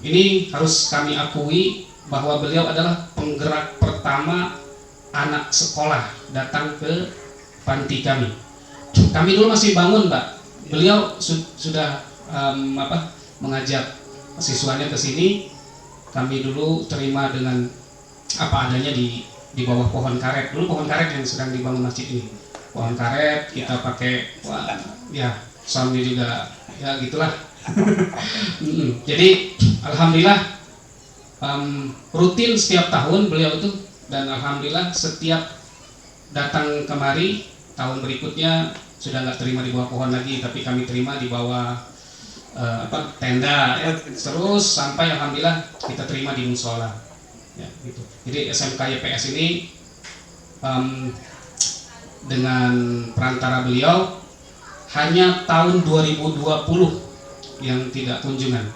Ini harus kami akui bahwa beliau adalah penggerak pertama anak sekolah datang ke panti kami. Kami dulu masih bangun, Mbak. Beliau sudah mengajak siswanya ke sini. Kami dulu terima dengan apa adanya di bawah pohon karet. Dulu pohon karet yang sedang dibangun masjid ini. Pohon karet kita pakai, soundnya juga ya gitulah. Jadi alhamdulillah rutin setiap tahun beliau itu, dan alhamdulillah setiap datang kemari tahun berikutnya sudah nggak terima di bawah pohon lagi, tapi kami terima di bawah tenda ya, terus sampai alhamdulillah kita terima di musola ya, gitu. Jadi SMK YPS ini dengan perantara beliau hanya tahun 2020 yang tidak kunjungan.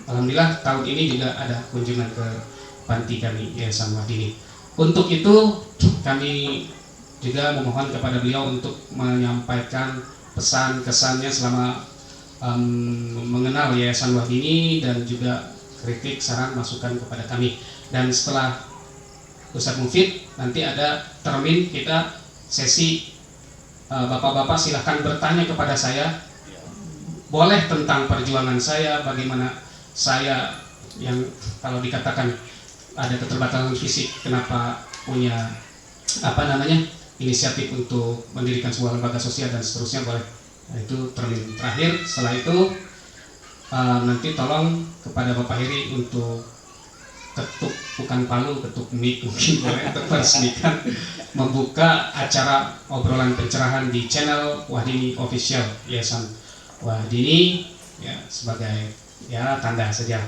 Alhamdulillah tahun ini juga ada kunjungan ke panti kami Yayasan Wahdini. Untuk itu kami juga memohon kepada beliau untuk menyampaikan pesan kesannya selama mengenal Yayasan Wahdini, dan juga kritik, saran, masukan kepada kami. Dan setelah Ustadz Mufid nanti ada termin kita sesi bapak-bapak silahkan bertanya kepada saya, boleh tentang perjuangan saya, bagaimana saya yang kalau dikatakan ada keterbatasan fisik, kenapa punya inisiatif untuk mendirikan sebuah lembaga sosial dan seterusnya, boleh. Nah, itu termin terakhir. Setelah itu nanti tolong kepada Bapak Heri untuk ketuk, bukan palu, ketuk mic mungkin boleh, untuk meresmikan membuka acara obrolan pencerahan di channel Wahdini Official Yayasan Wahdini ya, sebagai ya tanda saja.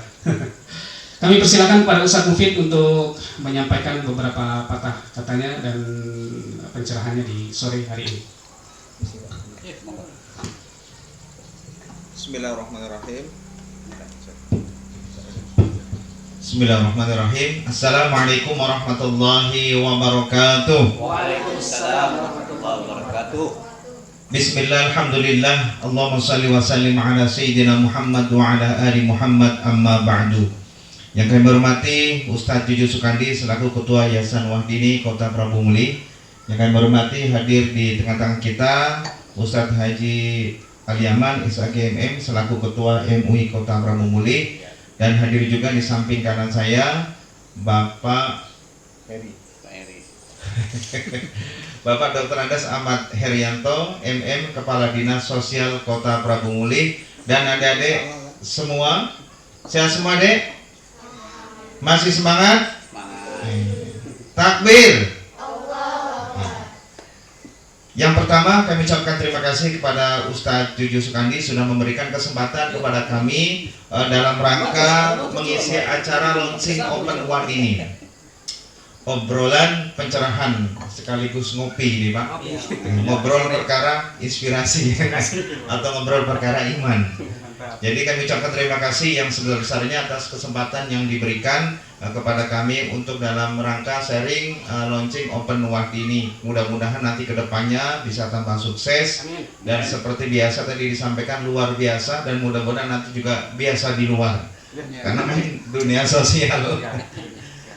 Kami persilakan pada Ustadz Mufid untuk menyampaikan beberapa patah katanya dan pencerahannya di sore hari ini. Bismillahirrahmanirrahim. Bismillahirrahmanirrahim. Assalamualaikum warahmatullahi wabarakatuh. Waalaikumsalam warahmatullahi wabarakatuh. Bismillah, alhamdulillah, Allahumma salli wa sallim ala Sayyidina Muhammad wa ala ali Muhammad, amma ba'du. Yang kami hormati Ustadz Juju Sukandi selaku Ketua Yayasan Wahdini Kota Prabu Muli. Yang kami hormati hadir di tengah-tengah kita Ustadz Haji Aliaman SAGMM selaku Ketua MUI Kota Prabu Muli. Dan hadir juga di samping kanan saya Bapak Heri. Bapak Dr. Andes Ahmad Herianto, MM, Kepala Dinas Sosial Kota Prabu Muli. Dan adik-adik semua, sehat semua dek? Masih semangat? Takbir. Yang pertama kami ucapkan terima kasih kepada Ustadz Juju Sukandi sudah memberikan kesempatan kepada kami dalam rangka mengisi acara launching Open Award ini. Obrolan pencerahan sekaligus ngopi nih Pak. Ngobrol perkara inspirasi atau ngobrol perkara iman. Jadi kami ucapkan terima kasih yang sebesar-besarnya atas kesempatan yang diberikan kepada kami untuk dalam rangka sharing launching Open Award ini. Mudah-mudahan nanti kedepannya bisa tambah sukses. Dan seperti biasa tadi disampaikan luar biasa, dan mudah-mudahan nanti juga biasa di luar. Karena main dunia sosial.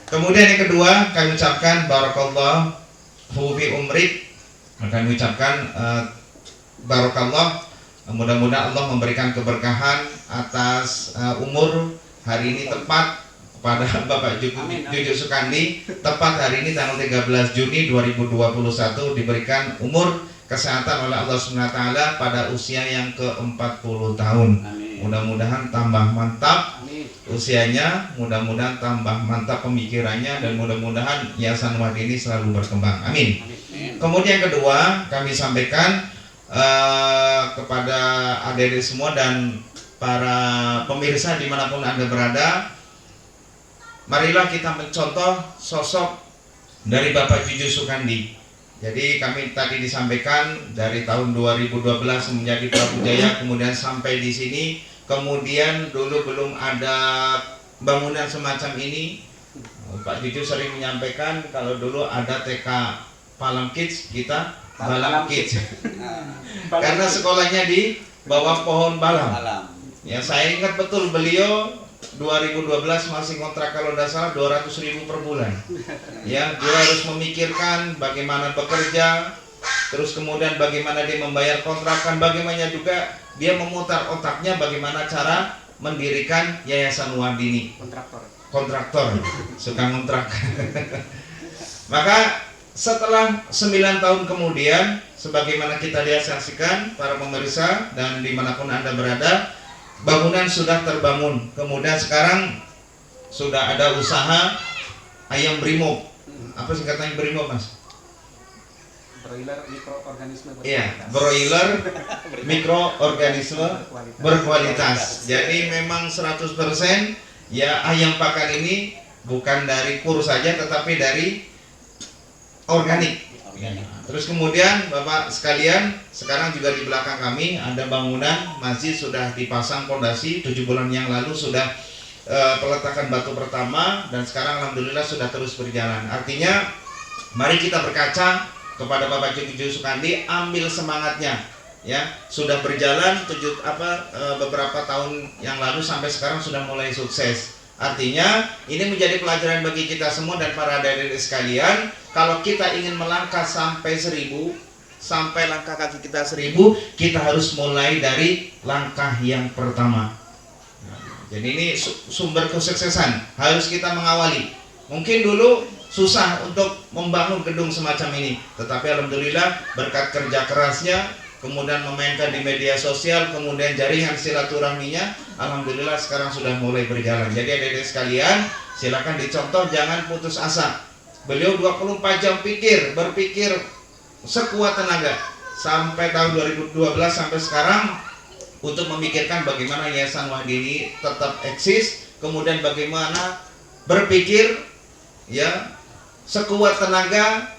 Kemudian yang kedua kami ucapkan barakallahu fi umrik. Kami ucapkan barakallah, mudah-mudahan Allah memberikan keberkahan atas umur hari ini tepat kepada Bapak Juju Sukandi. Tepat hari ini tanggal 13 Juni 2021 diberikan umur kesehatan oleh Allah SWT pada usia yang ke-40 tahun. Mudah-mudahan tambah mantap usianya, mudah-mudahan tambah mantap pemikirannya, dan mudah-mudahan Yayasan Wahdini selalu berkembang. Amin. Kemudian yang kedua kami sampaikan kepada adik-adik semua dan para pemirsa dimanapun Anda berada, marilah kita mencontoh sosok dari Bapak Juju Sukandi. Jadi kami tadi disampaikan dari tahun 2012 menjadi Prabu Jaya, kemudian sampai di sini. Kemudian dulu belum ada bangunan semacam ini. Pak Juju sering menyampaikan kalau dulu ada TK Palam Kids, kita Balam Kids. Karena sekolahnya di bawah pohon balam. Ya, saya ingat betul beliau 2012 masih kontrak kalau tidak salah 200.000 per bulan. Ya, dia harus memikirkan bagaimana bekerja, terus kemudian bagaimana dia membayar kontrakan, bagaimana juga dia memutar otaknya bagaimana cara mendirikan Yayasan Wardini. Kontraktor, suka ngontrak. Maka setelah 9 tahun kemudian, sebagaimana kita lihat saksikan para pemirsa dan dimanapun Anda berada, bangunan sudah terbangun. Kemudian sekarang sudah ada usaha ayam brimo. Apa singkatannya brimo, Mas? Broiler mikroorganisme berkualitas. Iya, broiler mikroorganisme berkualitas. Jadi memang 100% ya ayam pakan ini bukan dari kur saja tetapi dari organik. Terus kemudian Bapak sekalian, sekarang juga di belakang kami ada bangunan masjid sudah dipasang fondasi 7 bulan yang lalu sudah peletakan batu pertama dan sekarang alhamdulillah sudah terus berjalan. Artinya mari kita berkaca kepada Bapak Juju Sukandi, ambil semangatnya. Ya, sudah berjalan beberapa tahun yang lalu sampai sekarang sudah mulai sukses. Artinya ini menjadi pelajaran bagi kita semua dan para adik-adik sekalian. Kalau kita ingin melangkah sampai 1000, sampai langkah kaki kita 1000, kita harus mulai dari langkah yang pertama. Jadi ini sumber kesuksesan, harus kita mengawali. Mungkin dulu susah untuk membangun gedung semacam ini, tetapi alhamdulillah berkat kerja kerasnya, kemudian memainkan di media sosial, kemudian jaringan silaturahminya, alhamdulillah sekarang sudah mulai berjalan. Jadi adik-adik sekalian, silakan dicontoh, jangan putus asa. Beliau 24 jam berpikir sekuat tenaga sampai tahun 2012 sampai sekarang untuk memikirkan bagaimana Yayasan Wardini tetap eksis, kemudian bagaimana berpikir ya sekuat tenaga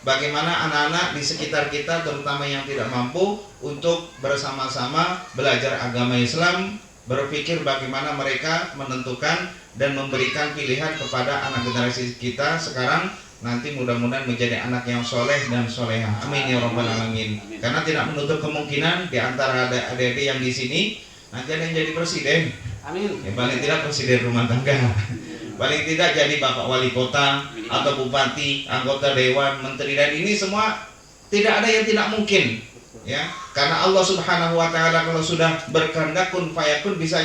bagaimana anak-anak di sekitar kita terutama yang tidak mampu untuk bersama-sama belajar agama Islam, berpikir bagaimana mereka menentukan dan memberikan pilihan kepada anak generasi kita sekarang nanti mudah-mudahan menjadi anak yang soleh dan soleha. Amin ya rabbal alamin. Karena tidak menutup kemungkinan di antara adik-adik yang di sini nanti ada yang jadi presiden. Amin. Ya, paling tidak presiden rumah tangga. Paling tidak jadi bapak wali kota atau bupati, anggota dewan, menteri, dan ini semua tidak ada yang tidak mungkin. Ya, karena Allah Subhanahu wa taala kalau sudah berkehendak kun fayakun bisa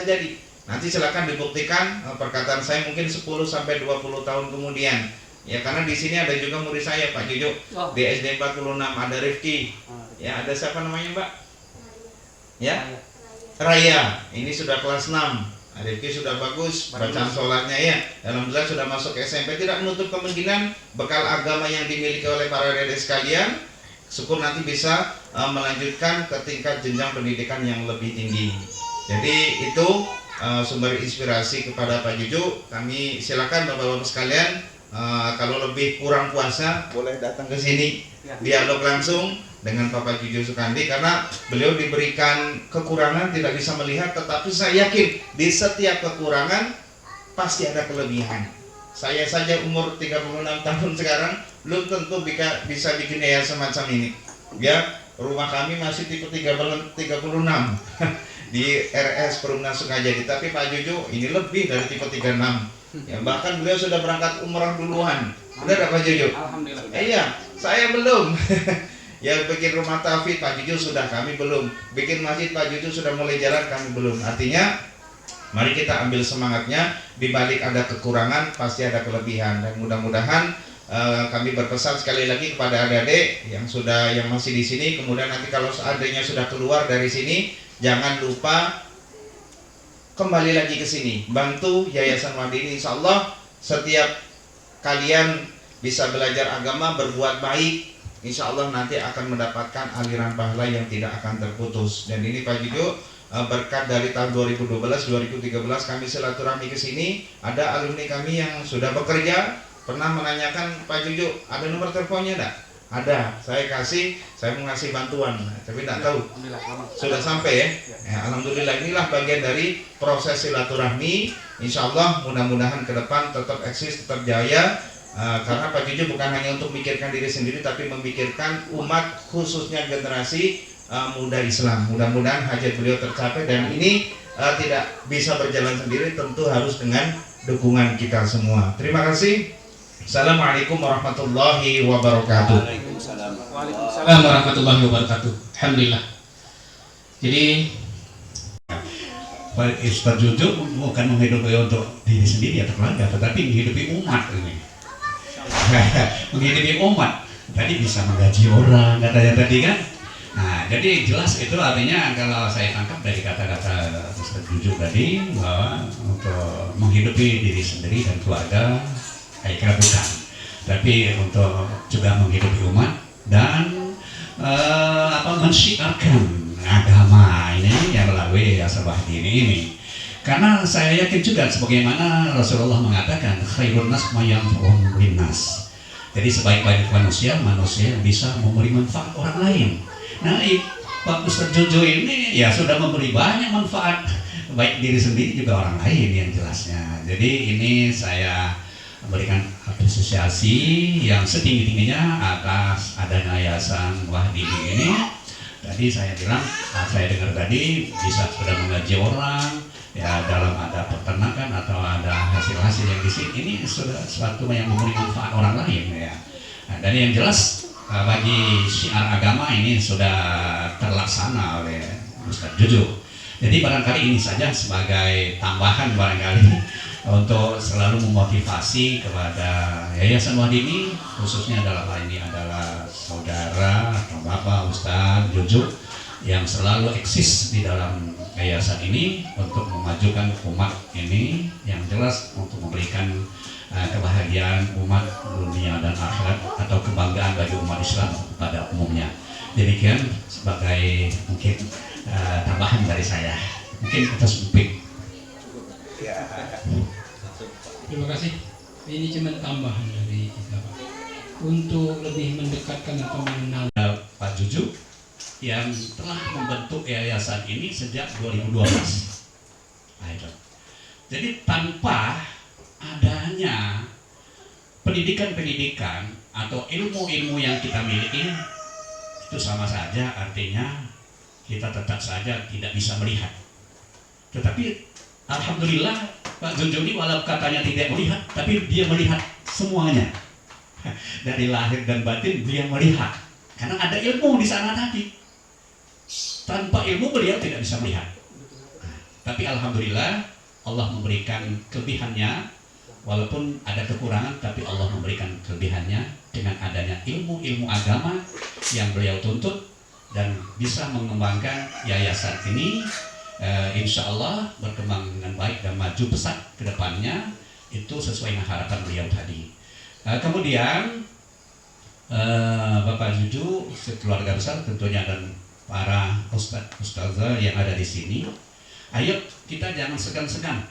jadi. Nanti silakan dibuktikan perkataan saya mungkin 10 sampai 20 tahun kemudian. Ya, karena di sini ada juga murid saya Pak Juju. Di SD 46 ada Rifki. Ya, ada siapa namanya, Mbak? Ya? Raya. Ini sudah kelas 6. Rifki sudah bagus bacaan sholatnya ya. Alhamdulillah sudah masuk ke SMP. Tidak menutup kemungkinan bekal agama yang dimiliki oleh para adik sekalian, syukur nanti bisa melanjutkan ke tingkat jenjang pendidikan yang lebih tinggi. Jadi itu sumber inspirasi kepada Pak Juju. Kami silakan Bapak-Bapak sekalian, kalau lebih kurang puasa boleh datang ke sini dialog langsung dengan Bapak Juju Sukandi, karena beliau diberikan kekurangan tidak bisa melihat, tetapi saya yakin di setiap kekurangan pasti ada kelebihan. Saya saja umur 36 tahun sekarang belum tentu bisa bikin yayasan semacam ini. Ya, rumah kami masih tipe 36 di RS Perumna Sukajadi, tapi Pak Juju ini lebih dari tipe 36. Ya, bahkan beliau sudah berangkat umrah duluan. Benar Pak Juju? Alhamdulillah. Iya, saya belum. Ya, bikin rumah tauhid Pak Juju sudah, kami belum. Bikin masjid Pak Juju sudah mulai jalan, kami belum. Artinya mari kita ambil semangatnya, di balik ada kekurangan pasti ada kelebihan, dan mudah-mudahan kami berpesan sekali lagi kepada adik-adik yang masih di sini, kemudian nanti kalau seandainya sudah keluar dari sini, jangan lupa kembali lagi ke sini, bantu Yayasan Wardini. Insya Allah setiap kalian bisa belajar agama, berbuat baik, insya Allah nanti akan mendapatkan aliran pahala yang tidak akan terputus. Dan ini Pak Juju, berkat dari tahun 2012-2013 kami silaturahmi ke sini, ada alumni kami yang sudah bekerja, pernah menanyakan Pak Juju, ada nomor teleponnya enggak? Ada, saya mau ngasih bantuan, tapi tidak tahu sudah sampai ya. Alhamdulillah, inilah bagian dari proses silaturahmi. Insya Allah mudah-mudahan ke depan tetap eksis, tetap jaya. Karena Pak Juju bukan hanya untuk memikirkan diri sendiri, tapi memikirkan umat, khususnya generasi muda Islam. Mudah-mudahan hajat beliau tercapai, dan ini tidak bisa berjalan sendiri, tentu harus dengan dukungan kita semua. Terima kasih. Assalamualaikum warahmatullahi wabarakatuh. Waalaikumsalam. Assalamualaikum warahmatullahi wabarakatuh. Alhamdulillah. Jadi Pak Ustaz Jojo bukan menghidupi untuk diri sendiri atau keluarga, tetapi menghidupi umat ini. Menghidupi umat. Tadi bisa menggaji orang katanya tadi kan. Nah, jadi jelas itu artinya kalau saya tangkap dari kata-kata Ustaz Jojo tadi bahwa untuk menghidupi diri sendiri dan keluarga, saya kira bukan. Tapi untuk juga menghidupi umat dan mensyiarkan agama ini yang melalui Yayasan Wahdini ini. Karena saya yakin juga sebagaimana Rasulullah mengatakan khairun nas mayanfa'un linnas. Jadi sebaik-baik manusia yang bisa memberi manfaat orang lain. Nah, Pak Ustaz Jojo ini ya sudah memberi banyak manfaat baik diri sendiri juga orang lain yang jelasnya. Jadi ini saya memberikan apresiasi yang setinggi-tingginya atas adanya Yayasan Wahdini ini. Tadi saya bilang, saya dengar tadi bisa sudah mengaji orang, ya dalam ada peternakan atau ada hasil-hasil yang di sini, ini sudah sesuatu yang memberi manfaat orang lain ya. Nah, dan yang jelas bagi syiar agama ini sudah terlaksana oleh Ustaz Jojo. Jadi barangkali ini saja sebagai tambahan barangkali untuk selalu memotivasi kepada Yayasan Wahdini, khususnya dalam hal ini adalah saudara atau Bapak Ustaz Jojo yang selalu eksis di dalam yayasan ini untuk memajukan umat ini, yang jelas untuk memberikan kebahagiaan umat dunia dan akhirat atau kebanggaan bagi umat Islam pada umumnya. Demikian sebagai mungkin tambahan dari saya. Mungkin kita sempit. Terima kasih. Ini cuma tambahan dari kita, Pak. Untuk lebih mendekatkan atau mengenal Pak Jojo yang telah membentuk yayasan ini sejak 2012. Nah, itu. Jadi tanpa adanya pendidikan-pendidikan atau ilmu-ilmu yang kita miliki, itu sama saja artinya kita tetap saja tidak bisa melihat. Tetapi alhamdulillah Pak Jojo ini walau katanya tidak melihat, tapi dia melihat semuanya. Dari lahir dan batin dia melihat. Karena ada ilmu di sana tadi. Tanpa ilmu beliau tidak bisa melihat. Tapi alhamdulillah Allah memberikan kelebihannya. Walaupun ada kekurangan, tapi Allah memberikan kelebihannya dengan adanya ilmu-ilmu agama yang beliau tuntut dan bisa mengembangkan yayasan ini. Insya Allah berkembang dengan baik dan maju pesat ke depannya, itu sesuai dengan harapan beliau tadi. Kemudian Bapak Jojo sekeluarga besar tentunya dan para ustazah yang ada di sini, ayo kita jangan segan-segan,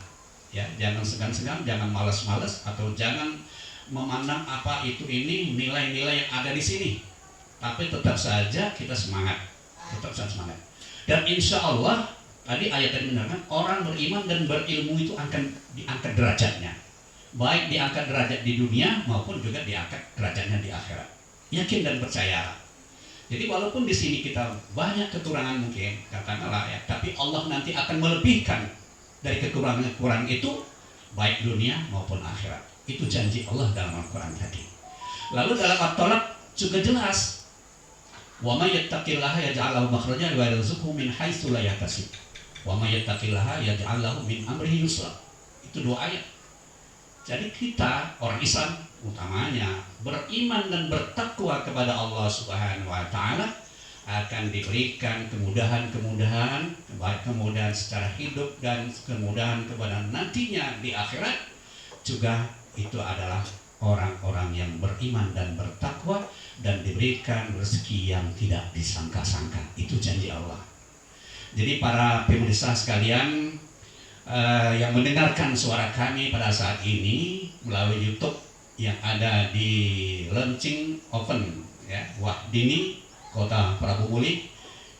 ya jangan segan-segan, jangan malas-malas atau jangan memandang apa itu ini nilai-nilai yang ada di sini, tapi tetap saja kita semangat, dan insya Allah tadi ayat tadi menerangkan orang beriman dan berilmu itu akan diangkat derajatnya, baik diangkat derajat di dunia maupun juga diangkat derajatnya di akhirat. Yakin dan percaya. Jadi walaupun di sini kita banyak kekurangan mungkin katakanlah ya, tapi Allah nanti akan melebihkan dari kekurangan-kekurangan itu baik dunia maupun akhirat. Itu janji Allah dalam Al-Quran tadi. Lalu dalam At-Talaq juga jelas, wa may yattaqillaha yaj'al lahu makhrajan wa yarzuqhu min haitsu la yahtasib. Wa may yattaqillaha yaj'al lahu min amrihi yusra. Itu dua ayat. Jadi kita orang Islam utamanya beriman dan bertakwa kepada Allah Subhanahu wa taala akan diberikan kemudahan-kemudahan, baik kemudahan secara hidup dan kemudahan kepada nantinya di akhirat juga. Itu adalah orang-orang yang beriman dan bertakwa dan diberikan rezeki yang tidak disangka-sangka. Itu janji Allah. Jadi para pemirsa sekalian yang mendengarkan suara kami pada saat ini melalui YouTube yang ada di Launching Oven ya, Wahdini Kota Prabu Muli,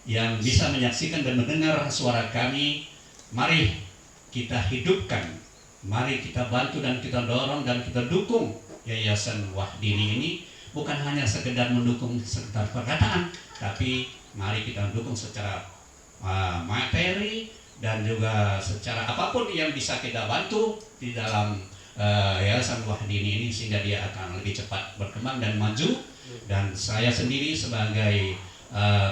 yang bisa menyaksikan dan mendengar suara kami, mari kita hidupkan, mari kita bantu dan kita dorong dan kita dukung Yayasan Wahdini ini, bukan hanya sekedar mendukung sekedar perkataan, tapi mari kita dukung secara materi dan juga secara apapun yang bisa kita bantu di dalam Yayasan Wahdini ini sehingga dia akan lebih cepat berkembang dan maju. Dan saya sendiri sebagai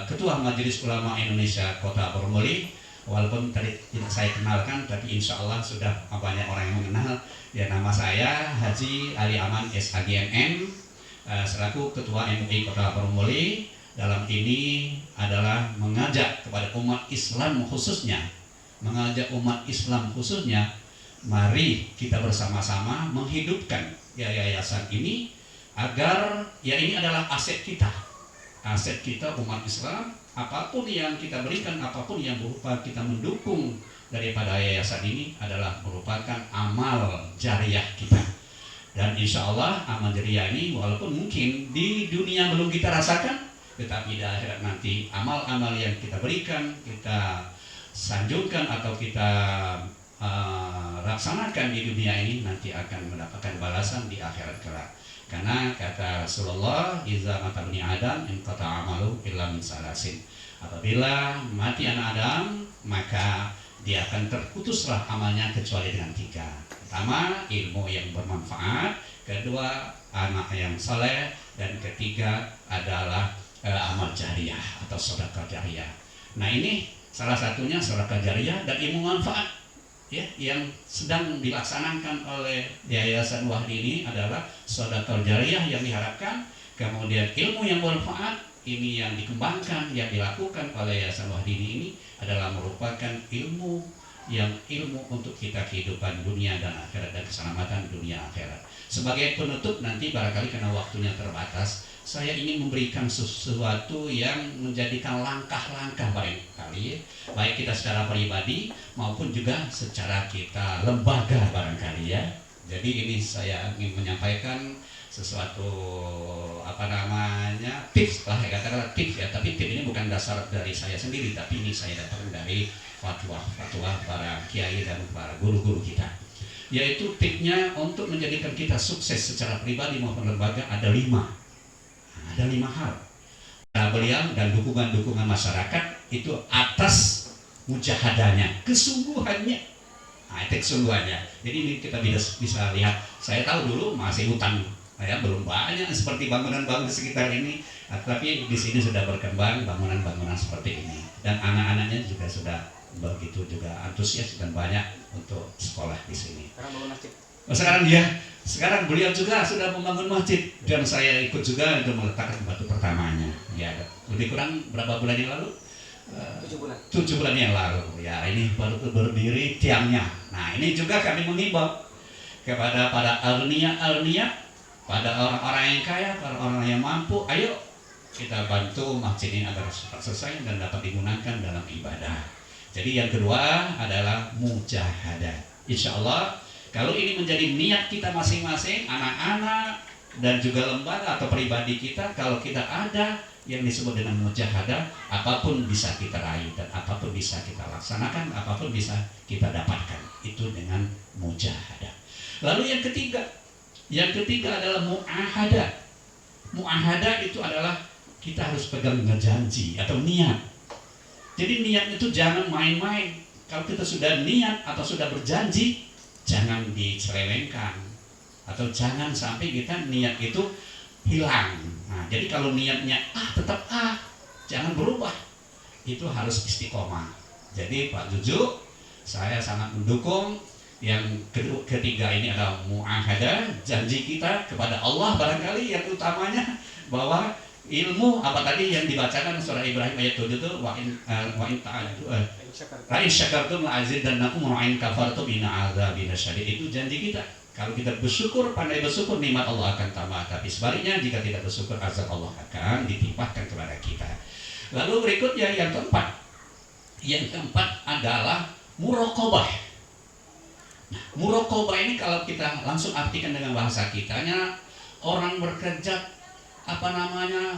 Ketua Majelis Ulama Indonesia Kota Boromoli, walaupun tadi tidak saya kenalkan, tapi insya Allah sudah banyak orang yang mengenal. Ya, nama saya Haji Ali Aman SHGMM, selaku Ketua MUI Kota Boromoli. Dalam ini adalah mengajak kepada umat Islam khususnya, mari kita bersama-sama menghidupkan yayasan ini agar ya ini adalah aset kita umat Islam. Apapun yang kita berikan, apapun yang berupa kita mendukung daripada yayasan ini adalah merupakan amal jariah kita. Dan insya Allah amal jariah ini walaupun mungkin di dunia belum kita rasakan, tetapi di akhirat nanti amal-amal yang kita berikan, kita sanjungkan atau kita laksanakan di dunia ini nanti akan mendapatkan balasan di akhirat kelak. Karena kata Rasulullah, iza mata bani Adam inqata amalu illa min salasin. Apabila mati anak Adam, maka dia akan terputuslah amalnya kecuali dengan 3. Pertama, ilmu yang bermanfaat, kedua, anak yang saleh, dan ketiga adalah amal jariah atau sedekah jariah. Nah, ini salah satunya sedekah jariah dan ilmu manfaat ya yang sedang dilaksanakan oleh Yayasan Wahdini adalah sedekah jariah yang diharapkan, kemudian ilmu yang bermanfaat ini yang dikembangkan, yang dilakukan oleh Yayasan Wahdini ini adalah merupakan ilmu untuk kita kehidupan dunia dan akhirat dan keselamatan dunia akhirat. Sebagai penutup nanti barangkali karena waktunya terbatas, saya ingin memberikan sesuatu yang menjadikan langkah-langkah barangkali, baik kita secara pribadi maupun juga secara kita lembaga barangkali ya. Jadi ini saya ingin menyampaikan sesuatu tips lah, katakanlah tips ya. Tapi tips ini bukan dasar dari saya sendiri, tapi ini saya dapatkan dari fatwa para kiai dan para guru-guru kita. Yaitu tipsnya untuk menjadikan kita sukses secara pribadi maupun lembaga ada 5. Ada 5 hal. Beliau dan dukungan masyarakat itu atas mujahadanya, kesungguhannya. Nah, itu kesungguhannya. Jadi ini kita bisa lihat. Saya tahu dulu masih hutan, ya belum banyak seperti bangunan-bangunan sekitar ini, tapi di sini sudah berkembang bangunan-bangunan seperti ini. Dan anak-anaknya juga sudah begitu juga antusias dan banyak untuk sekolah di sini. Sekarang bangun masjid. Sekarang beliau juga sudah membangun masjid dan saya ikut juga untuk meletakkan batu pertamanya. Ya, lebih kurang berapa bulan yang lalu? 7 bulan. 7 bulan yang lalu. Ya, ini baru berdiri tiangnya. Nah, ini juga kami mengimbau kepada para alnia, pada orang-orang yang kaya, para orang yang mampu, ayo kita bantu masjid ini agar cepat selesai dan dapat digunakan dalam ibadah. Jadi yang kedua adalah mujahadah. Insya Allah kalau ini menjadi niat kita masing-masing, anak-anak dan juga lembaga atau pribadi kita, kalau kita ada yang disebut dengan mujahadah, apapun bisa kita raih dan apapun bisa kita laksanakan, apapun bisa kita dapatkan. Itu dengan mujahadah. Lalu yang ketiga adalah mu'ahadah. Mu'ahadah itu adalah kita harus pegang janji atau niat. Jadi niat itu jangan main-main. Kalau kita sudah niat atau sudah berjanji, jangan diselewengkan atau jangan sampai kita niat itu hilang. Nah, jadi kalau niatnya tetap jangan berubah. Itu harus istiqomah. Jadi Pak Juju, saya sangat mendukung. Yang ketiga ini adalah mu'ahadah, janji kita kepada Allah barangkali yang utamanya bahwa ilmu apa tadi yang dibacakan surah Ibrahim ayat 7 itu wa in syakartum la azidannakum wa in kafartum inna adzabi lasyadid. Itu janji kita. Kalau kita bersyukur, pandai bersyukur, nikmat Allah akan tambah. Tapi sebaliknya jika tidak bersyukur, azab Allah akan ditimpakan kepada kita. Lalu berikutnya yang keempat. Yang keempat adalah muraqabah. Nah, muraqabah ini kalau kita langsung artikan dengan bahasa kitanya, orang bekerja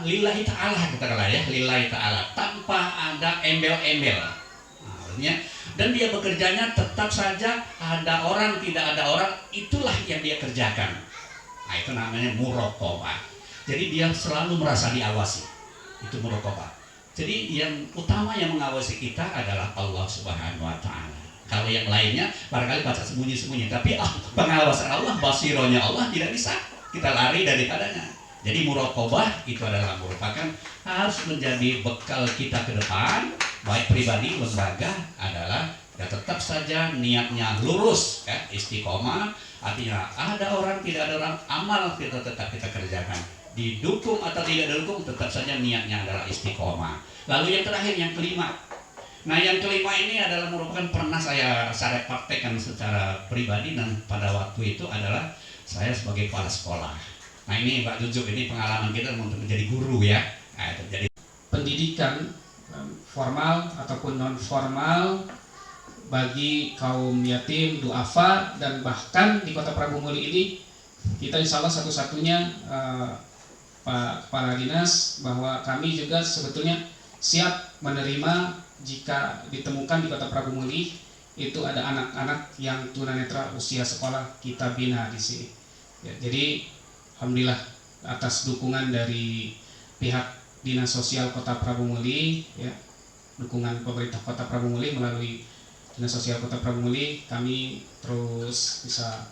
lillahi ta'ala, katakanlah ya, lillahi ta'ala, tanpa ada embel-embel. Nah, dan dia bekerjanya tetap saja ada orang, tidak ada orang, itulah yang dia kerjakan. Nah, itu namanya muraqabah. Jadi dia selalu merasa diawasi. Itu muraqabah. Jadi yang utama yang mengawasi kita adalah Allah Subhanahu wa taala. Kalau yang lainnya barangkali baca sembunyi-sembunyi, tapi pengawasan Allah, basironya Allah tidak bisa kita lari daripadanya. Jadi muraqabah itu adalah merupakan harus menjadi bekal kita ke depan, baik pribadi, lembaga, adalah ya tetap saja niatnya lurus, ya, istiqomah. Artinya ada orang tidak ada orang, amal kita tetap kita kerjakan. Didukung atau tidak didukung, tetap saja niatnya adalah istiqomah. Lalu yang terakhir, yang kelima. Nah, yang kelima ini adalah merupakan pernah saya praktekkan secara pribadi, dan pada waktu itu adalah saya sebagai kepala sekolah. Nah, ini Pak Jujuk, ini pengalaman kita untuk menjadi guru ya. Nah, itu jadi pendidikan formal ataupun non formal bagi kaum yatim, duafa, dan bahkan di Kota Prabu Muli ini kita insya Allah satu-satunya Pak Kepala Dinas bahwa kami juga sebetulnya siap menerima jika ditemukan di Kota Prabu Muli itu ada anak-anak yang tunanetra usia sekolah, kita bina di sini. Ya, jadi alhamdulillah atas dukungan dari pihak Dinas Sosial Kota Prabu Muli, ya, dukungan pemerintah Kota Prabu Muli melalui Dinas Sosial Kota Prabu Muli, kami terus bisa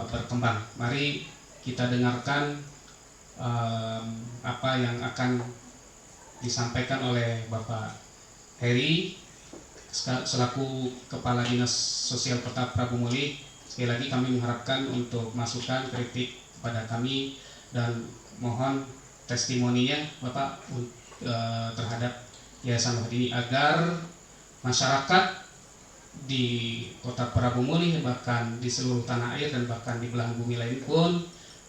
berkembang. Mari kita dengarkan apa yang akan disampaikan oleh Bapak Heri selaku Kepala Dinas Sosial Kota Prabu Muli. Sekali lagi kami mengharapkan untuk masukan kritik kepada kami dan mohon testimoninya Bapak terhadap Yayasan Wahdini agar masyarakat di Kota Prabu Muli, bahkan di seluruh tanah air dan bahkan di belahan bumi lain pun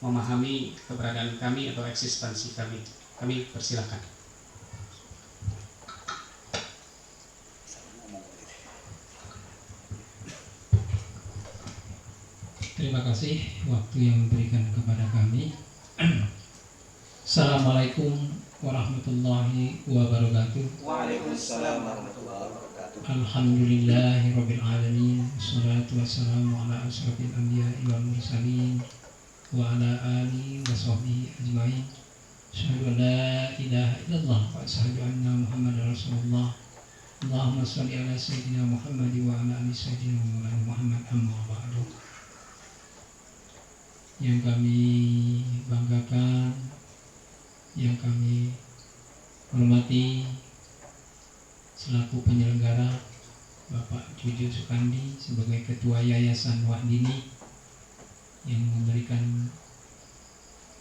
memahami keberadaan kami atau eksistensi kami. Kami persilakan. Terima kasih waktu yang diberikan kepada kami. Assalamualaikum warahmatullahi wabarakatuh. Waalaikumsalam warahmatullahi wabarakatuh. Alhamdulillahirabbil alamin. Wassalatu wassalamu ala asyrofil anbiya'i wal mursalin wa ala alihi wa sahbihi ajmain. Asyhadu an la ilaha illallah wa asyhadu anna Muhammadar Rasulullah. Allahumma shalli ala sayyidina Muhammad wa ala ali sayyidina Muhammad, amma ba'du. Yang kami banggakan, yang kami hormati selaku penyelenggara Bapak Juju Sukandi sebagai Ketua Yayasan Wahdini yang memberikan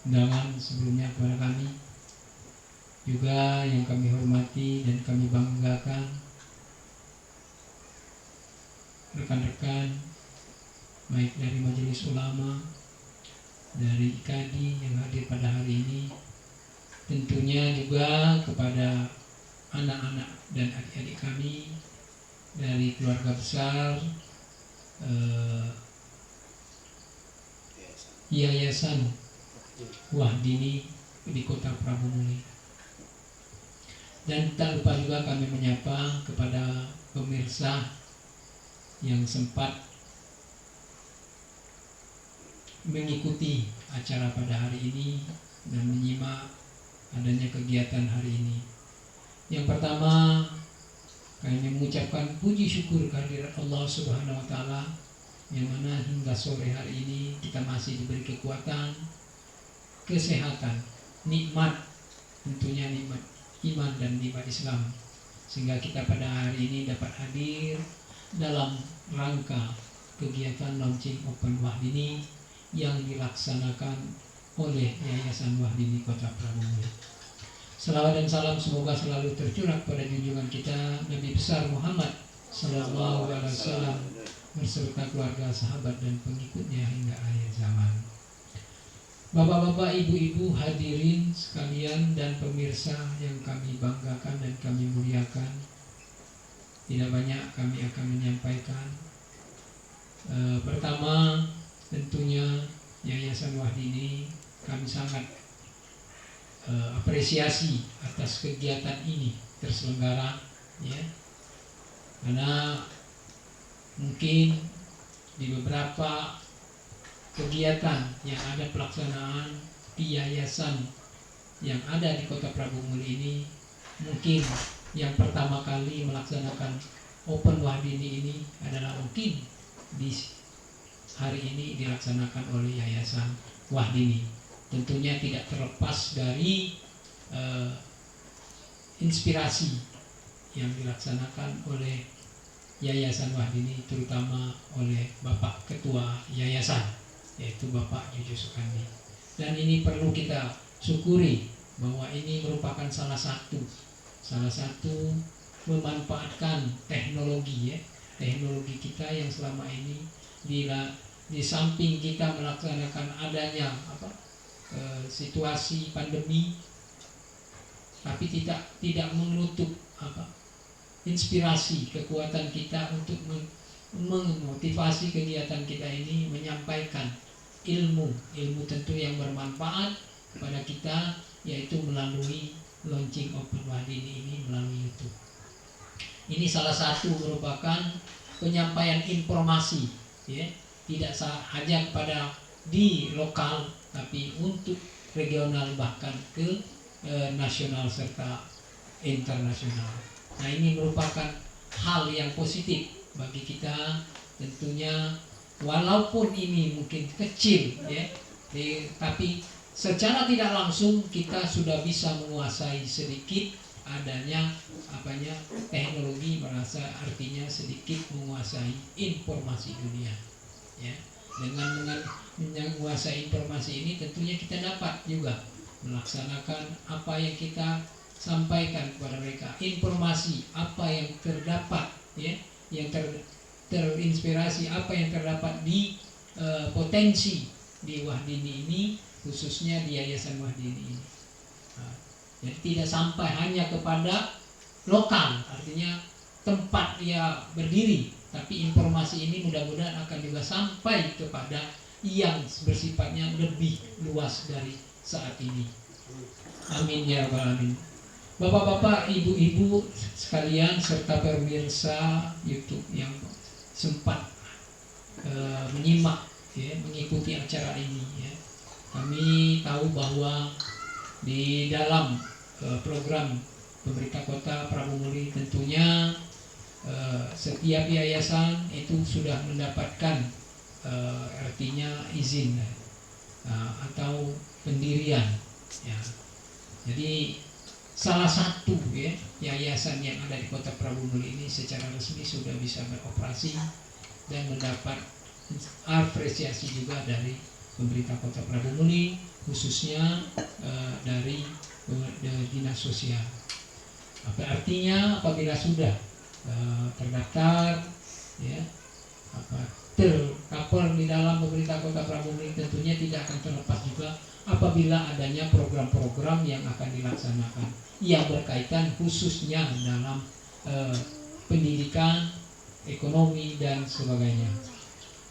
undangan sebelumnya kepada kami, juga yang kami hormati dan kami banggakan rekan-rekan baik dari Majelis Ulama, dari IKADI yang hadir pada hari ini, tentunya juga kepada anak-anak dan adik-adik kami dari keluarga besar Yayasan Wahdini di Kota Prabu Muli. Dan tak lupa juga kami menyapa kepada pemirsa yang sempat mengikuti acara pada hari ini dan menyimak adanya kegiatan hari ini. Yang pertama, kami mengucapkan puji syukur kehadirat Allah Subhanahu wa taala yang mana hingga sore hari ini kita masih diberi kekuatan, kesehatan, nikmat, tentunya nikmat iman dan nikmat Islam, sehingga kita pada hari ini dapat hadir dalam rangka kegiatan launching Open Wahdini yang dilaksanakan oleh Yayasan Wahdini Kota Prabu Muli. Salawat dan salam semoga selalu tercurah pada junjungan kita Nabi besar Muhammad sallallahu alaihi wasallam beserta keluarga, sahabat dan pengikutnya hingga akhir zaman. Bapak-bapak, ibu-ibu, hadirin sekalian dan pemirsa yang kami banggakan dan kami muliakan, tidak banyak kami akan menyampaikan. Pertama, tentunya Yayasan Wahdini kami sangat apresiasi atas kegiatan ini terselenggara, ya, karena mungkin di beberapa kegiatan yang ada pelaksanaan di yayasan yang ada di Kota Prabu Muli ini mungkin yang pertama kali melaksanakan Open Wahdini ini adalah mungkin di hari ini dilaksanakan oleh Yayasan Wahdini. Tentunya tidak terlepas dari inspirasi yang dilaksanakan oleh Yayasan Wahdini, terutama oleh Bapak Ketua Yayasan, yaitu Bapak Juju Sukandi. Dan ini perlu kita syukuri bahwa ini merupakan salah satu memanfaatkan teknologi, teknologi kita yang selama ini di samping kita melaksanakan adanya situasi pandemi, tapi tidak menutup inspirasi kekuatan kita untuk memotivasi kegiatan kita ini, menyampaikan ilmu tentu yang bermanfaat kepada kita, yaitu melalui launching Open Wahdini ini melalui YouTube. Ini salah satu merupakan penyampaian informasi, tidak hanya kepada di lokal, tapi untuk regional bahkan ke nasional serta internasional. Nah, ini merupakan hal yang positif bagi kita tentunya, walaupun ini mungkin kecil, tapi secara tidak langsung kita sudah bisa menguasai sedikit adanya teknologi, merasa artinya sedikit menguasai informasi dunia. Dengan menguasai informasi ini tentunya kita dapat juga melaksanakan apa yang kita sampaikan kepada mereka, informasi apa yang terdapat, yang terinspirasi apa yang terdapat di potensi di Wahdini ini, khususnya di Yayasan Wahdini ini. Jadi tidak sampai hanya kepada lokal, artinya tempat dia berdiri, tapi informasi ini mudah-mudahan akan juga sampai kepada yang bersifatnya lebih luas dari saat ini. Amin ya rabbal alamin. Bapak-bapak, ibu-ibu sekalian serta pemirsa YouTube yang sempat menyimak, mengikuti acara ini, kami tahu bahwa di dalam program pemerintah kota Prabu Muli tentunya setiap yayasan itu sudah mendapatkan artinya izin atau pendirian, Jadi salah satu yayasan yang ada di kota Prabu Muli ini secara resmi sudah bisa beroperasi dan mendapat apresiasi juga dari pemerintah kota Prabu Muli, khususnya dari dinas sosial. Apa artinya apabila sudah terdaftar, tercover di dalam pemerintah kota Prabu Muli, tentunya tidak akan terlepas juga apabila adanya program-program yang akan dilaksanakan yang berkaitan khususnya dalam pendidikan, ekonomi dan sebagainya.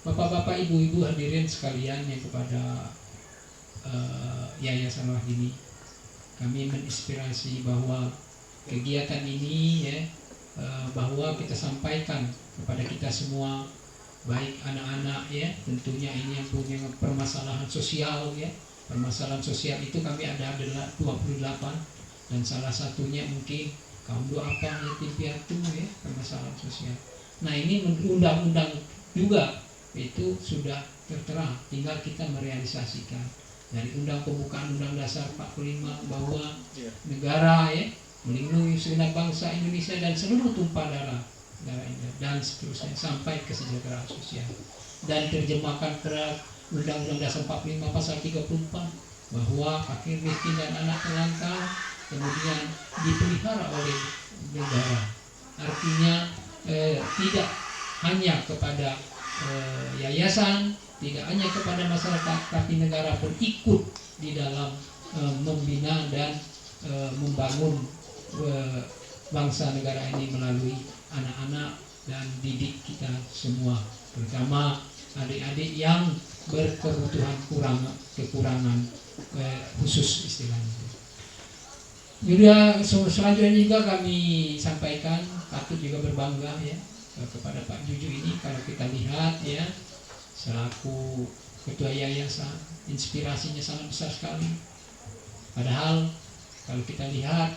Bapak-bapak, ibu-ibu hadirin sekalian yang kepada Yayasan Wahdini, kami menginspirasi bahwa kegiatan ini bahwa kita sampaikan kepada kita semua, baik anak-anak tentunya ini yang punya permasalahan sosial permasalahan sosial itu kami ada 28, dan salah satunya mungkin kaum duafa, yatim piatu permasalahan sosial. Nah, ini undang-undang juga itu sudah tertera, tinggal kita merealisasikan dari pembukaan Undang Dasar 45 bahwa negara melindungi segenap bangsa Indonesia dan seluruh tumpah darah dan seterusnya sampai kesejahteraan sosial, dan terjemahkan ke Undang-Undang Dasar 45 pasal 34 bahwa fakir, miskin dan anak terlantar kemudian dipelihara oleh negara. Artinya tidak hanya kepada yayasan, tidak hanya kepada masyarakat, tapi negara pun ikut di dalam membina dan membangun bangsa negara ini melalui anak-anak dan didik kita semua, terutama adik-adik yang berkebutuhan kekurangan khusus istilahnya. Juga selanjutnya juga kami sampaikan, patut juga berbangga kepada Pak Juju ini, kalau kita lihat selaku ketua yayasan, inspirasinya sangat besar sekali. Padahal kalau kita lihat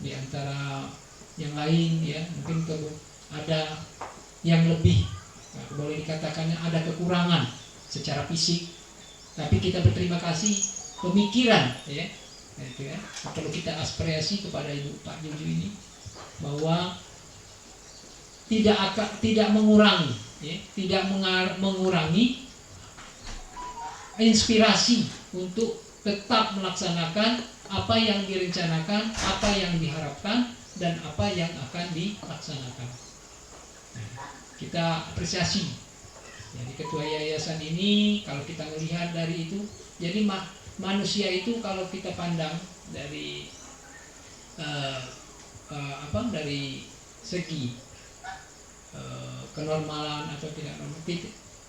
di antara yang lain ya, mungkin ada yang lebih, nah, boleh dikatakannya ada kekurangan secara fisik, tapi kita berterima kasih pemikiran ya, itu ya, perlu kita aspirasi kepada Ibu Pak Juju ini bahwa tidak mengurangi ya, tidak mengurangi inspirasi untuk tetap melaksanakan apa yang direncanakan, apa yang diharapkan, dan apa yang akan dilaksanakan. Nah, kita apresiasi. Jadi ketua yayasan ini kalau kita melihat dari itu, jadi manusia itu kalau kita pandang dari dari segi kenormalan atau tidak normal,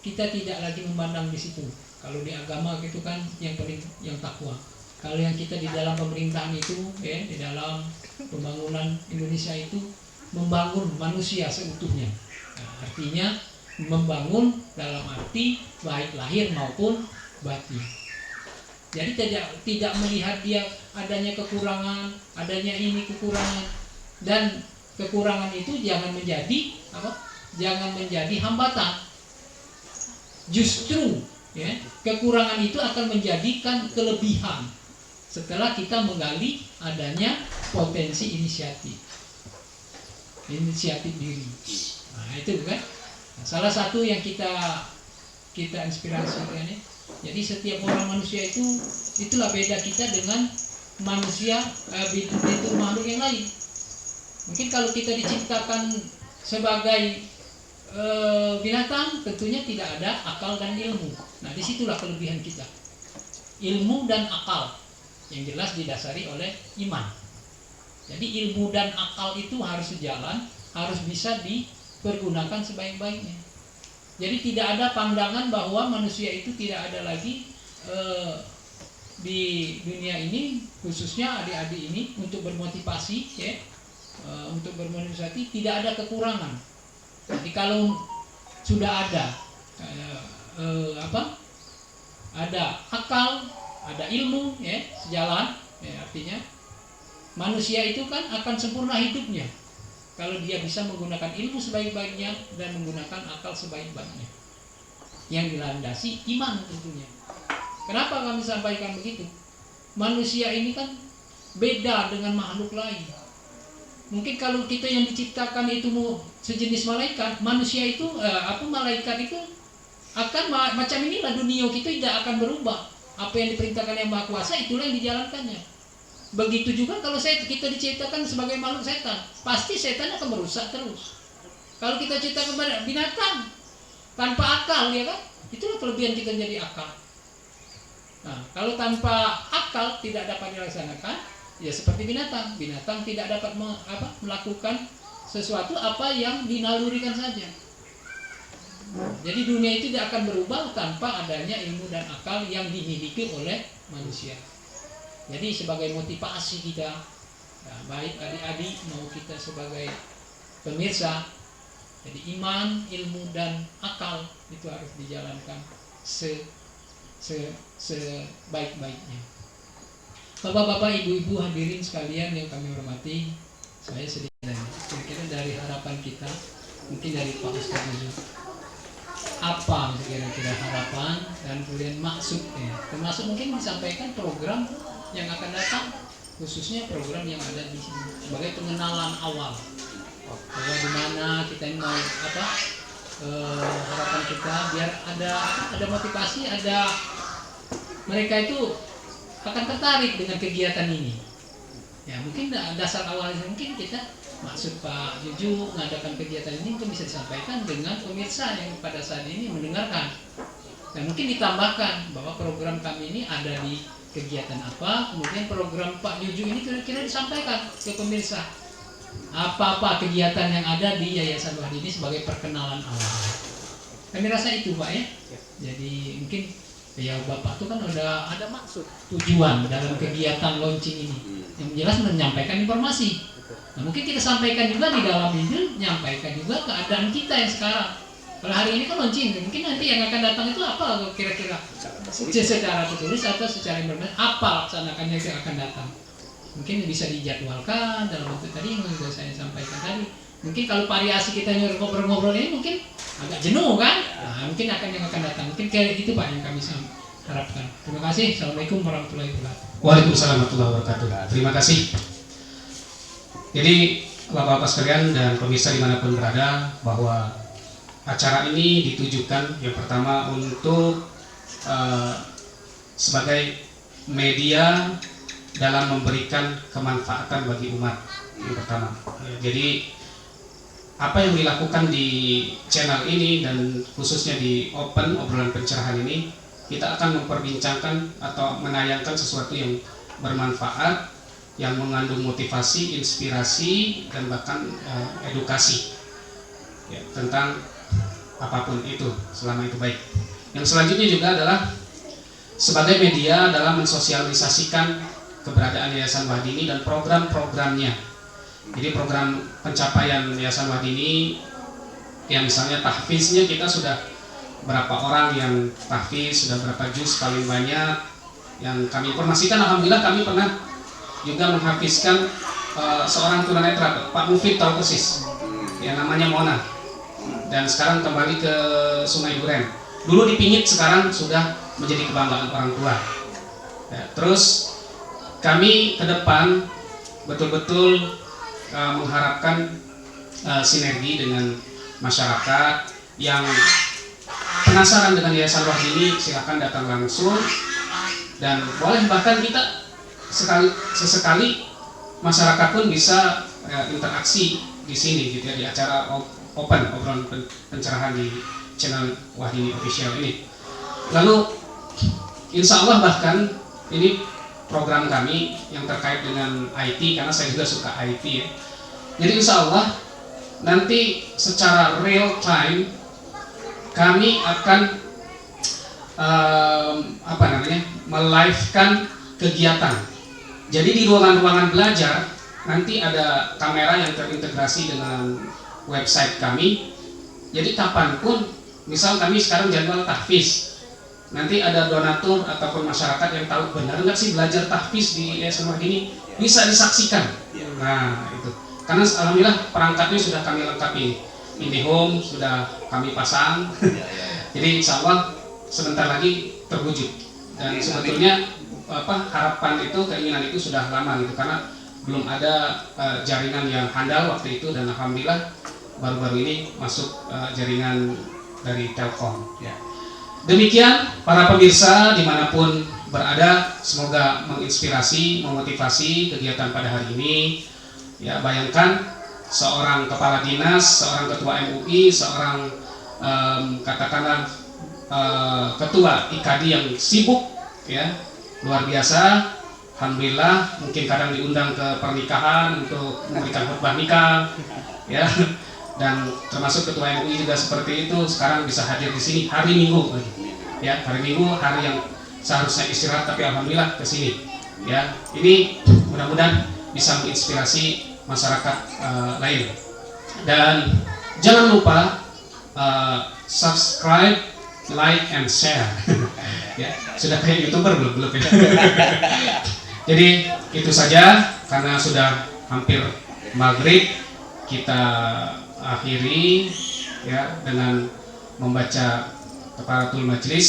kita tidak lagi memandang di situ. Kalau di agama gitu kan yang paling yang takwa. Kalau yang kita di dalam pemerintahan itu ya, di dalam pembangunan Indonesia itu membangun manusia seutuhnya. Nah, artinya membangun dalam arti baik lahir maupun batin. Jadi tidak melihat dia adanya kekurangan, adanya ini kekurangan, dan kekurangan itu jangan menjadi apa? Jangan menjadi hambatan. Justru ya, kekurangan itu akan menjadikan kelebihan setelah kita menggali adanya potensi inisiatif diri. Nah itu kan salah satu yang kita inspirasikan ya. Jadi setiap orang manusia itulah beda kita dengan manusia itu makhluk yang lain. Mungkin kalau kita diciptakan sebagai binatang, tentunya tidak ada akal dan ilmu. Nah disitulah kelebihan kita, ilmu dan akal yang jelas didasari oleh iman. Jadi ilmu dan akal itu harus sejalan, harus bisa dipergunakan sebaik-baiknya. Jadi tidak ada pandangan bahwa manusia itu tidak ada lagi di dunia ini, khususnya adik-adik ini untuk bermotivasi ya, untuk bermotivasi tidak ada kekurangan. Jadi kalau sudah ada ada akal, ada ilmu ya sejalan ya, artinya manusia itu kan akan sempurna hidupnya kalau dia bisa menggunakan ilmu sebaik-baiknya dan menggunakan akal sebaik-baiknya yang dilandasi iman tentunya. Kenapa kami sampaikan begitu? Manusia ini kan beda dengan makhluk lain. Mungkin kalau kita yang diciptakan itu sejenis malaikat, manusia itu malaikat itu akan macam inilah dunia kita tidak akan berubah. Apa yang diperintahkan yang Maha Kuasa itulah yang dijalankannya. Begitu juga kalau kita diciptakan sebagai makhluk setan, pasti setan akan merusak terus. Kalau kita ciptakan binatang tanpa akal ya kan, itulah kelebihan kita jadi akal. Nah, kalau tanpa akal tidak dapat dilaksanakan, ya seperti binatang tidak dapat melakukan sesuatu apa yang dinalurikan saja. Jadi dunia itu tidak akan berubah tanpa adanya ilmu dan akal yang dimiliki oleh manusia. Jadi sebagai motivasi kita, ya, baik adik-adik mau kita sebagai pemirsa, jadi iman, ilmu dan akal itu harus dijalankan sebaik-baiknya. Bapak-bapak, ibu-ibu hadirin sekalian yang kami hormati, saya sedikit kira-kira dari harapan kita, mungkin dari Pak Ustadz Juju. Apa kira-kira harapan dan kemudian maksudnya, termasuk mungkin disampaikan program yang akan datang, khususnya program yang ada di sini sebagai pengenalan awal bahwa di mana kita ini mau harapan kita biar ada motivasi, ada mereka itu akan tertarik dengan kegiatan ini. Ya mungkin dasar awalnya mungkin kita maksud Pak Juju mengadakan kegiatan ini mungkin bisa disampaikan dengan pemirsa yang pada saat ini mendengarkan. Dan mungkin ditambahkan bahwa program kami ini ada di kegiatan apa, kemudian program Pak Juju ini kira-kira disampaikan ke pemirsa. Apa-apa kegiatan yang ada di Yayasan Wahdi ini sebagai perkenalan awal. Kami rasa itu Pak ya. Jadi mungkin ya Bapak itu kan ada maksud, tujuan dalam kegiatan launching ini. Yang jelas menyampaikan informasi. Nah, mungkin kita sampaikan juga di dalam ini, menyampaikan juga keadaan kita yang sekarang. Kalau hari ini kan launching, mungkin nanti yang akan datang itu apa kira-kira? Secara tertulis atau secara informasi, apa laksanakannya yang akan datang? mungkin bisa dijadwalkan dalam waktu tadi yang sudah saya sampaikan tadi. Mungkin kalau variasi kita ngobrol-ngobrol ini mungkin agak jenuh kan? Nah, mungkin yang akan datang. Mungkin kayak itu Pak yang kami harapkan. Terima kasih. Assalamualaikum warahmatullahi wabarakatuh. Waalaikumsalam warahmatullahi wabarakatuh. Terima kasih. Jadi Bapak-Bapak sekalian dan pemirsa dimanapun berada, bahwa acara ini ditujukan yang pertama untuk sebagai media dalam memberikan kemanfaatan bagi umat yang pertama. Jadi apa yang dilakukan di channel ini dan khususnya di Open obrolan pencerahan ini, kita akan memperbincangkan atau menayangkan sesuatu yang bermanfaat, yang mengandung motivasi, inspirasi, dan bahkan edukasi ya, tentang apapun itu, selama itu baik. Yang selanjutnya juga adalah sebagai media dalam mensosialisasikan keberadaan Yayasan Wahdini dan program-programnya. Jadi program pencapaian Yayasan Wahdini, yang misalnya tahfiznya kita sudah berapa orang yang tahfiz, sudah berapa juz paling banyak yang kami informasikan. Alhamdulillah kami pernah juga menghafizkan seorang tunanetra, Pak Mufid tahu persis, yang namanya Mona, dan sekarang kembali ke Sungai Duren. Dulu di Pingit, sekarang sudah menjadi kebanggaan orang tua ya. Terus kami ke depan betul-betul mengharapkan sinergi dengan masyarakat yang penasaran dengan Yayasan Wahdini. Silakan datang langsung, dan boleh bahkan kita sesekali masyarakat pun bisa interaksi di sini gitu ya, di acara Open obrolan pencerahan di channel Wahdini Official ini. Lalu insya Allah bahkan ini program kami yang terkait dengan IT, karena saya juga suka IT ya. Jadi insya Allah nanti secara real time kami akan melive-kan kegiatan. Jadi di ruangan-ruangan belajar nanti ada kamera yang terintegrasi dengan website kami. Jadi kapanpun, misal kami sekarang jadwal tahfiz, nanti ada donatur ataupun masyarakat yang tahu benar nggak sih belajar tahfiz di Yayasan Wahdini, bisa disaksikan. Nah itu, karena alhamdulillah perangkatnya sudah kami lengkapi, IndiHome sudah kami pasang. Jadi insya Allah sebentar lagi terwujud. Dan sebetulnya harapan itu, keinginan itu sudah lama gitu, karena belum ada jaringan yang handal waktu itu, dan alhamdulillah baru-baru ini masuk jaringan dari Telkom. Ya. Demikian para pemirsa dimanapun berada, semoga menginspirasi, memotivasi kegiatan pada hari ini. Ya, bayangkan seorang kepala dinas, seorang ketua MUI, seorang katakanlah ketua IKADI yang sibuk, ya luar biasa. Alhamdulillah, mungkin kadang diundang ke pernikahan untuk memberikan khutbah nikah, ya. Dan termasuk ketua MUI juga seperti itu, sekarang bisa hadir di sini hari Minggu, ya hari Minggu, hari yang seharusnya istirahat, tapi alhamdulillah ke sini, ya. Ini mudah-mudahan bisa menginspirasi masyarakat lain. Dan jangan lupa subscribe, like, and share. Ya, sudah kayak YouTuber belum ya. Jadi itu saja, karena sudah hampir maghrib, kita akhiri ya dengan membaca kafaratul majlis.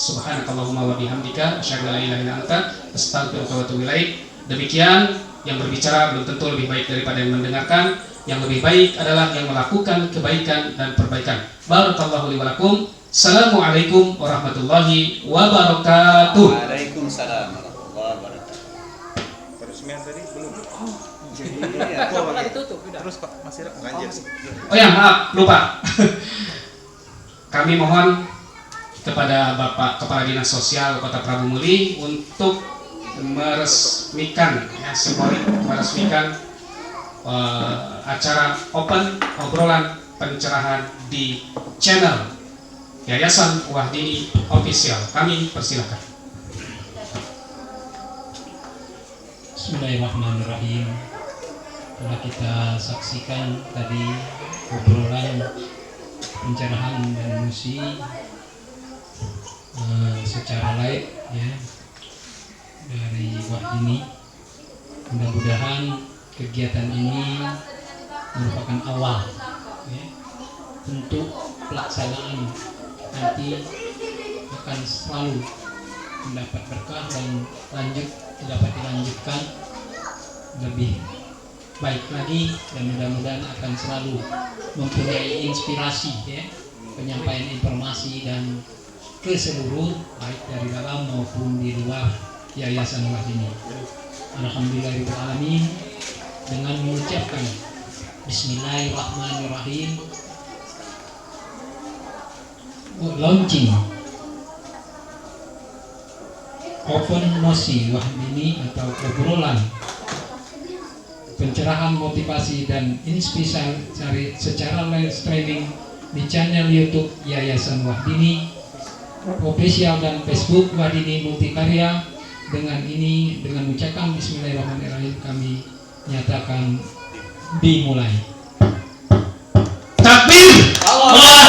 Subhanakallahumma wa bihamdika asyhadu an la ilaha illa anta astaghfiruka wa atubu ilaik. Demikian, yang berbicara belum tentu lebih baik daripada yang mendengarkan. Yang lebih baik adalah yang melakukan kebaikan dan perbaikan. Barakallahu li wa lakum. Assalamualaikum warahmatullahi wabarakatuh. Waalaikumsalam warahmatullahi wabarakatuh. Peresmian tadi belum. Terus Pak, masih lanjut. Oh ya, maaf, lupa. Kami mohon kepada Bapak Kepala Dinas Sosial Kota Prabu Muli untuk meresmikan, ya, simbolik meresmikan acara Open obrolan pencerahan di channel Yayasan Wahdini Official. Kami persilakan. Bismillahirrahmanirrahim. Telah kita saksikan tadi obrolan pencerahan dan musik secara live ya dari Wahdini. Mudah-mudahan kegiatan ini merupakan awal ya, untuk pelaksanaan nanti akan selalu mendapat berkah dan dapat dilanjutkan lebih baik lagi, dan mudah-mudahan akan selalu mempunyai inspirasi ya, penyampaian informasi dan ke seluruh baik dari dalam maupun di luar Yayasan Wahdini. Alhamdulillahirrahmanirrahim, dengan mengucapkan Bismillahirrahmanirrahim, launching open nosi Wahdini atau obrolan pencerahan motivasi dan inspirasi secara live streaming di channel YouTube Yayasan Wahdini, official dan Facebook Wahdini Multikarya. Dengan mengucapkan Bismillahirrahmanirrahim, kami nyatakan dimulai. Takbir! Allah